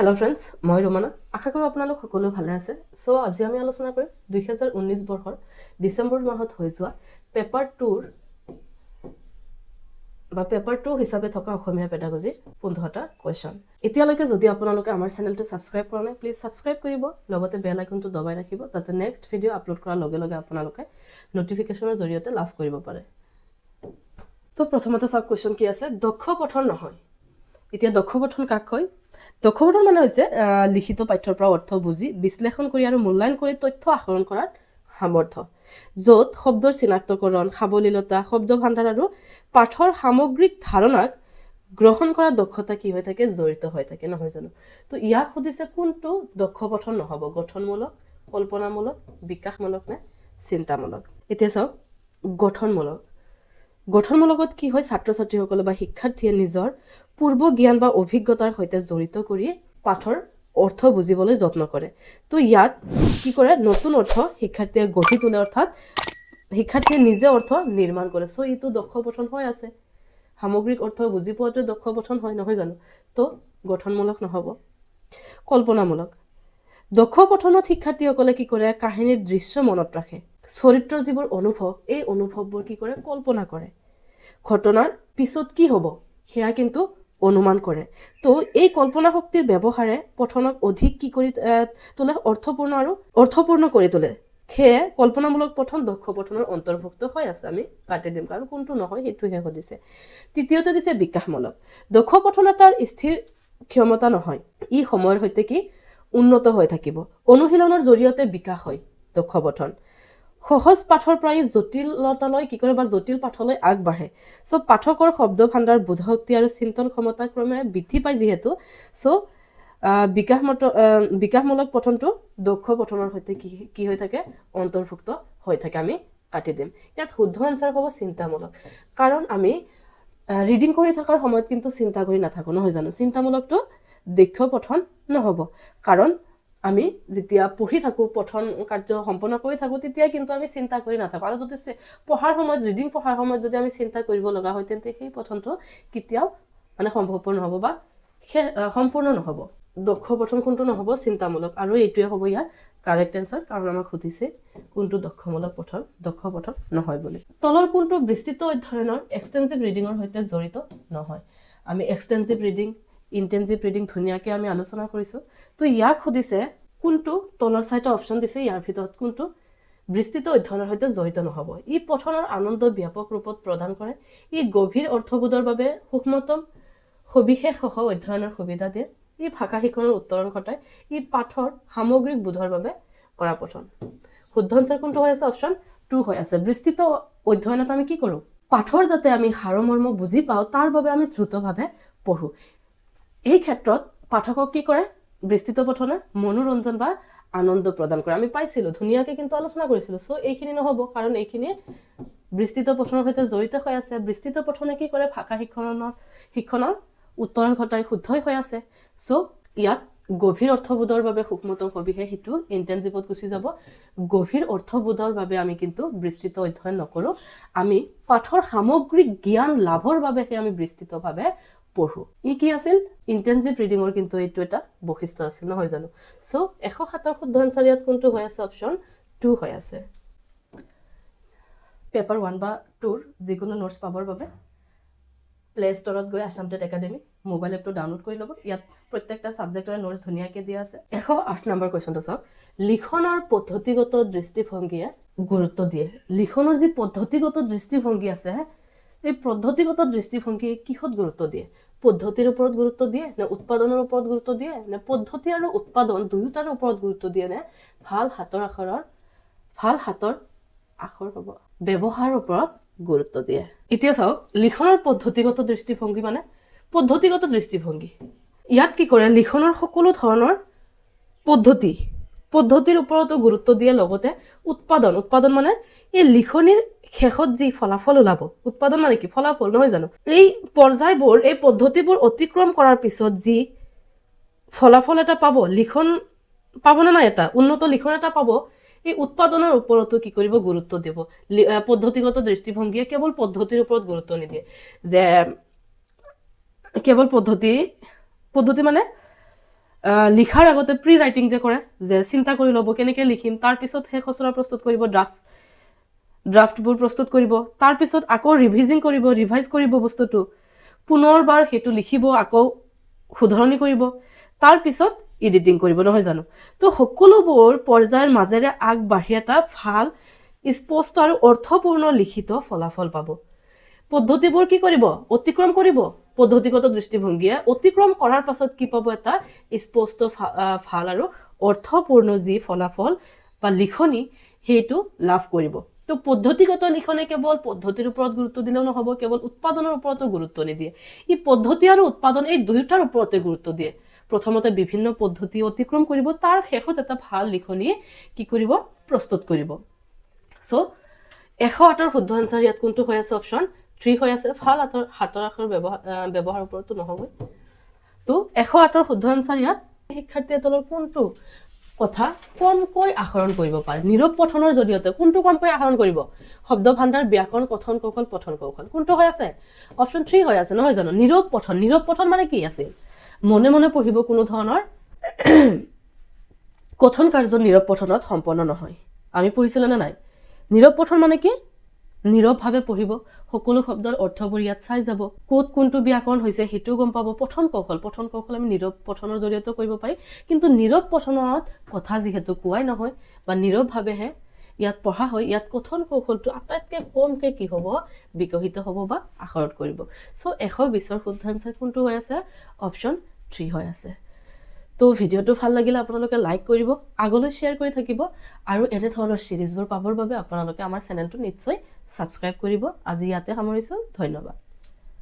Hello' friends, মই ৰোমানা। আশা কৰোঁ আপোনালোক সকলো ভালে আছে। চ' আজি আমি আলোচনা কৰিম 2019 বৰ্ষৰ ডিচেম্বৰ মাহত হৈ যোৱা পেপাৰ 2 হিচাপে থকা অসমীয়া পেডাগজিৰ 15টা কুৱেশ্যন। এতিয়ালৈকে যদি আপোনালোকে আমাৰ চেনেলটো ছাবস্ক্ৰাইব কৰা নাই, প্লিজ ছাবস্ক্ৰাইব কৰিব, লগতে বেল আইকনটো দবাই ৰাখিব যাতে নেক্সট ভিডিঅ' আপলোড কৰাৰ লগে লগে আপোনালোকে নটিফিকেশ্যনৰ জৰিয়তে লাভ কৰিব পাৰে। তো প্ৰথমতে চাওক কুৱেশ্যন কি আছে। দক্ষ পঠন নহয়। এতিয়া দক্ষ পঠন কাক কয়? দক্ষ পঠন মানে হৈছে লিখিত পাঠ্যৰ পৰা অৰ্থ বুজি বিশ্লেষণ কৰি আৰু মূল্যায়ন কৰি তথ্য আহৰণ কৰাৰ সামৰ্থ্য, য'ত শব্দৰ চিনাক্তকৰণ, সাৱলীলতা, শব্দ ভাণ্ডাৰ আৰু পাঠৰ সামগ্ৰিক ধাৰণাক গ্ৰহণ কৰা দক্ষতা কি হৈ থাকে? জড়িত হৈ থাকে, নহয় জানো? তো ইয়াক সুধিছে কোনটো দক্ষ পঠন নহ'ব? গঠনমূলক, কল্পনামূলক, বিকাশমূলক নে চিন্তামূলক? এতিয়া চাওক, গঠনমূলক। গঠনমূলকত কি হয়? ছাত্ৰ ছাত্ৰীসকলে বা শিক্ষাৰ্থীয়ে নিজৰ পূৰ্ব জ্ঞান বা অভিজ্ঞতাৰ সৈতে জড়িত কৰি পাঠৰ অৰ্থ বুজিবলৈ যত্ন কৰে। তো ইয়াত কি কৰে? নতুন অৰ্থ শিক্ষাৰ্থীয়ে গঢ়ি তোলে, অৰ্থাৎ শিক্ষাৰ্থীয়ে নিজে অৰ্থ নিৰ্মাণ কৰে। চ' এইটো দক্ষ পঠন হৈ আছে। সামগ্ৰিক অৰ্থ বুজি পোৱাটো দক্ষ পঠন হয়, নহয় জানো? তো গঠনমূলক নহ'ব। কল্পনামূলক। দক্ষ পঠনত শিক্ষাৰ্থীসকলে কি কৰে? কাহিনীৰ দৃশ্য মনত ৰাখে, চৰিত্ৰৰ যিবোৰ অনুভৱ, এই অনুভৱবোৰ কি কৰে? কল্পনা কৰে। ঘটনাৰ পিছত কি হ'ব সেয়া কিন্তু অনুমান কৰে। তো এই কল্পনা শক্তিৰ ব্যৱহাৰে পঠনক অধিক কি কৰি তোলে? অৰ্থপূৰ্ণ কৰি তোলে। সেয়ে কল্পনামূলক পঠন দক্ষ পঠনৰ অন্তৰ্ভুক্ত হৈ আছে। আমি কাটি দিম, কাৰণ কোনটো নহয় সেইটোহে সুধিছে। তৃতীয়তে দিছে বিকাশমূলক। দক্ষ পঠন এটাৰ স্থিৰ ক্ষমতা নহয়, ই সময়ৰ সৈতে কি উন্নত হৈ থাকিব। অনুশীলনৰ জৰিয়তে বিকাশ হয় দক্ষ পঠন। সহজ পাঠৰ পৰাই জটিলতালৈ কি কৰে? বা জটিল পাঠলৈ আগবাঢ়ে। চ' পাঠকৰ শব্দ ভাণ্ডাৰ, বোধশক্তি আৰু চিন্তন ক্ষমতা ক্ৰমে বৃদ্ধি পায় যিহেতু, চ' বিকাশমূলক পঠনটো দক্ষ পঠনৰ সৈতে কি হৈ থাকে? অন্তৰ্ভুক্ত হৈ থাকে। আমি কাটি দিম। ইয়াত শুদ্ধ আনচাৰ হ'ব চিন্তামূলক, কাৰণ আমি ৰিডিং কৰি থকাৰ সময়ত কিন্তু চিন্তা কৰি নাথাকোঁ, নহয় জানো? চিন্তামূলকটো দক্ষ পঠন নহ'ব, কাৰণ আমি যেতিয়া পঢ়ি থাকোঁ, পঠন কাৰ্য সম্পন্ন কৰি থাকোঁ, তেতিয়া কিন্তু আমি চিন্তা কৰি নাথাকোঁ। আৰু যদি পঢ়াৰ সময়ত, ৰিডিং পঢ়াৰ সময়ত যদি আমি চিন্তা কৰিব লগা হয়, তেন্তে সেই পঠনটো কেতিয়াও সম্ভৱপৰ নহ'ব বা সম্পূৰ্ণ নহ'ব। দক্ষ পঠন কোনটো নহ'ব? চিন্তামূলক। আৰু এইটোৱে হ'ব ইয়াৰ কাৰেক্ট এনচাৰ, কাৰণ আমাক সুধিছে কোনটো দক্ষ পঠন নহয় বুলি। তলৰ কোনটো বিস্তৃত অধ্যয়নৰ এক্সটেনচিভ ৰিডিঙৰ সৈতে জড়িত নহয়? আমি এক্সটেনচিভ ৰিডিং, ইণ্টেনচিভ ৰিডিং ধুনীয়াকৈ আমি আলোচনা কৰিছোঁ। তো ইয়াক সুধিছে কোনটো, তলৰ চাৰিটা অপশ্যন দিছে, ইয়াৰ ভিতৰত কোনটো বিস্তৃত অধ্যয়নৰ সৈতে জড়িত নহ'ব? ই পঠনৰ আনন্দ ব্যাপক ৰূপত প্ৰদান কৰে, ই গভীৰ অৰ্থবোধৰ বাবে সূক্ষ্মতম সবিশেষ সহ অধ্যয়নৰ সুবিধা দিয়ে, ই ভাষা শিক্ষণৰ উত্তৰণ ঘটায়, ই পাঠৰ সামগ্ৰিক বোধৰ বাবে কৰা পঠন। শুদ্ধ আনচাৰ কোনটো হৈ আছে? অপশ্যন 2 হৈ আছে। বিস্তৃত অধ্যয়নত আমি কি কৰোঁ? পাঠৰ যাতে আমি সাৰমৰ্ম বুজি পাওঁ, তাৰ বাবে আমি দ্ৰুতভাৱে পঢ়োঁ। এই ক্ষেত্ৰত পাঠকক কি কৰে? বিস্তৃত পঠনে মনোৰঞ্জন বা আনন্দ প্ৰদান কৰে। আমি পাইছিলোঁ, ধুনীয়াকৈ কিন্তু আলোচনা কৰিছিলোঁ। চ' এইখিনি নহ'ব, কাৰণ এইখিনি বিস্তৃত পঠনৰ সৈতে জড়িত হৈ আছে। বিস্তৃত পঠনে কি কৰে? ভাষা শিক্ষণৰ উত্তৰণ ঘটাই, শুদ্ধই হৈ আছে। চ' ইয়াত গভীৰ অৰ্থবোধৰ বাবে সূক্ষ্মতম সবিশেষ, সেইটো ইণ্টেনচিভত গুচি যাব। গভীৰ অৰ্থবোধৰ বাবে আমি কিন্তু বিস্তৃত অধ্যয়ন নকৰোঁ, আমি পাঠৰ সামগ্ৰিক জ্ঞান লাভৰ বাবেহে আমি বিস্তৃতভাৱে পঢ়োঁ। ই কি আছিল? ইণ্টেনচিভ ৰিডিঙৰ কিন্তু এইটো এটা বৈশিষ্ট্য আছিল, নহয় জানো? চ' 107 শুদ্ধ আনচাৰ ইয়াত কোনটো হৈ আছে? অপশ্যন 2 হৈ আছে। পেপাৰ 1 বা 2ৰ যিকোনো নোটছ পাবৰ বাবে প্লে ষ্টৰত গৈ আছাম টেট একাডেমি মোবাইল এপটো ডাউনলোড কৰি ল'ব। ইয়াত প্ৰত্যেকটা ছাবজেক্টৰে নোটছ ধুনীয়াকৈ দিয়া আছে। 108 নম্বৰ কুৱেশ্যনটো চাওক। লিখনৰ পদ্ধতিগত দৃষ্টিভংগীয়ে গুৰুত্ব দিয়ে। লিখনৰ যি পদ্ধতিগত দৃষ্টিভংগী আছে, এই পদ্ধতিগত দৃষ্টিভংগীয়ে কিহত গুৰুত্ব দিয়ে? পদ্ধতিৰ ওপৰত গুৰুত্ব দিয়ে নে উৎপাদনৰ ওপৰত গুৰুত্ব দিয়ে নে পদ্ধতি আৰু উৎপাদন দুয়োটাৰ ওপৰত গুৰুত্ব দিয়ে নে ভাল হাতৰ আখৰ হ'ব ব্যৱহাৰৰ ওপৰত গুৰুত্ব দিয়ে? এতিয়া চাওক, লিখনৰ পদ্ধতিগত দৃষ্টিভংগী মানে পদ্ধতিগত দৃষ্টিভংগী। ইয়াত কি কৰে? লিখনৰ সকলো ধৰণৰ পদ্ধতিৰ ওপৰতো গুৰুত্ব দিয়ে, লগতে উৎপাদন মানে এই লিখনিৰ শেষত যি ফলাফল ওলাব। উৎপাদন মানে কি? ফলাফল, নহয় জানো? এই পৰ্যায়বোৰ, এই পদ্ধতিবোৰ অতিক্ৰম কৰাৰ পিছত যি ফলাফল এটা পাব, লিখন পাবনে নাই? এটা উন্নত লিখন এটা পাব। এই উৎপাদনৰ ওপৰতো কি কৰিব? গুৰুত্ব দিব। পদ্ধতিগত দৃষ্টিভংগীয়ে কেৱল পদ্ধতিৰ ওপৰত গুৰুত্ব নিদিয়ে, যে কেৱল পদ্ধতি মানে লিখাৰ আগতে প্ৰি ৰাইটিং যে কৰে যে চিন্তা কৰি ল'ব কেনেকৈ লিখিম তাৰপিছত সেই খচৰা প্ৰস্তুত কৰিব ড্ৰাফ্টবোৰ প্ৰস্তুত কৰিব তাৰপিছত আকৌ ৰিভাইজ কৰিব বস্তুটো পুনৰবাৰ সেইটো লিখিব আকৌ শুধৰণি কৰিব তাৰপিছত এডিটিং কৰিব নহয় জানো তো সকলোবোৰ পৰ্যায়ৰ মাজেৰে আগবাঢ়ি এটা ভাল স্পষ্ট আৰু অৰ্থপূৰ্ণ লিখিত ফলাফল পাব পদ্ধতিবোৰ কি কৰিব অতিক্ৰম কৰিব পদ্ধতিগত দৃষ্টিভংগীয়ে অতিক্ৰম কৰাৰ পাছত কি পাব এটা স্পষ্ট ভাল আৰু অৰ্থপূৰ্ণ যি ফলাফল বা লিখনি সেইটো লাভ কৰিব তো পদ্ধতিগত লিখনে কেৱল পদ্ধতিৰ ওপৰত গুৰুত্ব দিলেও নহব কেৱল উৎপাদনৰ ওপৰতো গুৰুত্ব নিদিয়ে ই পদ্ধতি আৰু উৎপাদন এই দুয়োটাৰ ওপৰতে গুৰুত্ব দিয়ে প্ৰথমতে বিভিন্ন পদ্ধতি অতিক্ৰম কৰিব তাৰ শেষত এটা ভাল লিখনি কি কৰিব প্ৰস্তুত কৰিব সো 108 শুদ্ধ আনসাৰ ইয়াত কোনটো হৈ আছে অপচন 3 হৈ আছে ভাল হাতৰ আখৰ ব্যৱহাৰ ওপৰতো নহব তো 108 শুদ্ধ আনসাৰ ইয়াত শিক্ষাৰ্থী এতলৰ কোনটো কথা কমকৈ আহৰণ কৰিব পাৰে নীৰৱ পঠনৰ জৰিয়তে কোনটো কমকৈ আহৰণ কৰিব শব্দ ভাণ্ডাৰ ব্যাকৰণ কথন কৌশল পঠন কৌশল কোনটো হৈ আছে অপচন 3 হৈ আছে নহয় জানো নীৰৱ পঠন মানে কি আছে মনে মনে পঢ়িব কোনো ধৰণৰ কথন কাৰ্য নীৰৱ পঠনত সম্পন্ন নহয় আমি পঢ়িছিল না নাই নীৰৱ পঠন মানে কি নীৰৱভাৱে পঢ়িব সকলো শব্দৰ অৰ্থবোৰ ইয়াত চাই যাব কোত কোনটো ব্যাকৰণ হৈছে হেতু গম পাব পঠন কৌশল আমি নীৰৱ পঠনৰ জৰিয়তে কৰিব পাৰি কিন্তু নীৰৱ পঠনত কথা যেহেতু কোৱাই নহয় বা নীৰৱভাৱেহে ইয়াত পঢ়া হয় ইয়াত কথন কৌশলটো আটাইতকৈ কমকে কি হ'ব বিকশিত হ'ব বা আহৰণ কৰিব সো 120 শুদ্ধ আনসাৰ কোনটো হৈ আছে অপচন 3 হৈ আছে তো ভিডিওটো ভাল লাগিলে আপোনালোকে লাইক কৰিব আগলৈ শেয়াৰ কৰি থাকিব আৰু এনে ধৰণৰ সিৰিজবোৰ পাবৰ বাবে আপোনালোকে আমাৰ চেনেলটো নিশ্চয় সাবস্ক্ৰাইব কৰিব আজি ইয়াতে সামৰিছো ধন্যবাদ